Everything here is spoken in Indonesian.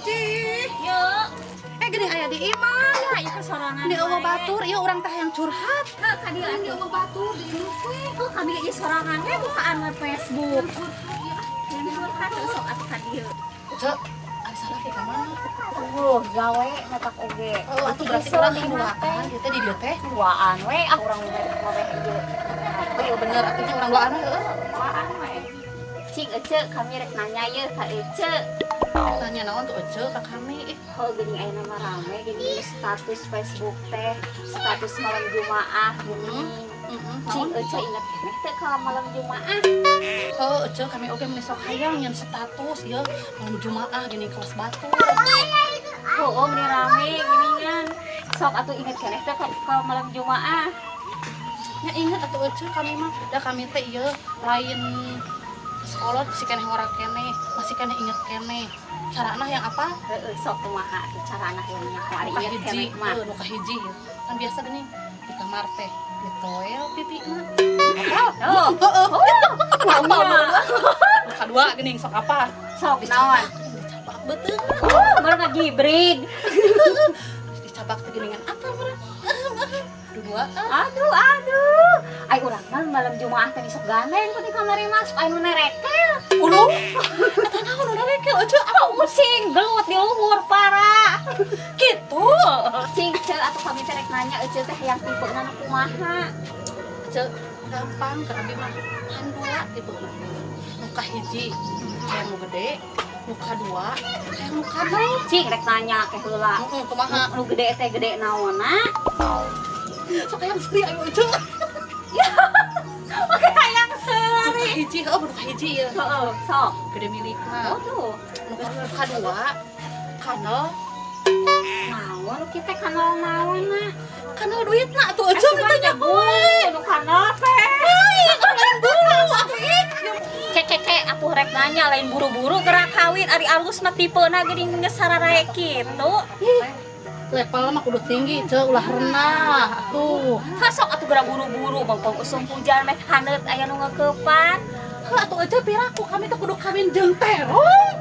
Cici. Yuk. Gini aya di imah. Ya, itu sorangan. Di eueuh batur, ieu urang teh yang curhat. Kadi di eueuh batur di imah we. Kami ieu sorangan we bukaan Facebook. Yang curhat sok atuh kadieu. Cek, ari salah ke mana? Gawe netak oge. Oh, atuh berarti urang duaan, ieu teh di dieu teh. Duaan we, urang ngaweh ieu. Iya bener, artinya urang duaan heueuh. Duaan we. Cing ece kami rek nanya ye ka ece. Tanya naon tuh ece ka kami. Oh gini ayeuna mah rame gini status Facebook teh, status malam Jumaah gini. Cing ece inget keneh teh ka malam Jumaah. Oh, ece kami oge meni sok hayang nyen status ieu malam Jumaah gini kelas batur. Oh, meni rame gini kan. Sok atuh inget keneh teh ka malam Jumaah. Nya inget atuh ece kami mah da kami teh ieu lain sekolah si keneh ora keneh, masih keneh inget keneh. Carana yang apa? Heeh, sok kumaha atuh carana yang ari Nuka inget hiji, keneh mah. nuka hiji ieu. Kan biasa gini di kamar teh ditoel pipina. Oh, Nuka dua geuning sok apa? sok naon? Dicabak beuteung. Baru ngagibrig. Dicabak teh geuningan apa meureun? Dua. Aduh. Ai urang mah malam Jumaah teh sok gandeng ku di kamari mas, aya nu nerekel. Ulu. Eta naon nu rekel ece apa Pusing, gelut di luhur parah. gitu? Cing, ceu atuh kami teh rek nanya ece teh yang tipena nu kumaha. Cek gampang ke abi mah han dua tipe nuka hiji kayak nu gede, nuka dua kayak nuka nol. Cing rek nanya ke heula. Kumaha? Nu gede teh gede naonna? Sok hayang seuri ayo ece. Oke hayang Nuka seuri. hiji, oh nuka hiji ya. Heeh, sok. Gede milikna. Oh tuh. Nuka dua, kanal, Naon kita kanal naonna? kanal duitna tuh ece ditanya gue. Nu kanal teh. Cek atuh rek nanya lain buru-buru gerak kawin ari alus mah tipena geuning geus sararae kitu. Level mah kudu tinggi, cek ulah renah. Tuh. Sok atuh gerak buru-buru bangkong usum hujan meh haneut aya nu ngeukepan. Atuh aja piraku kami tuh kudu kawin jeung terong.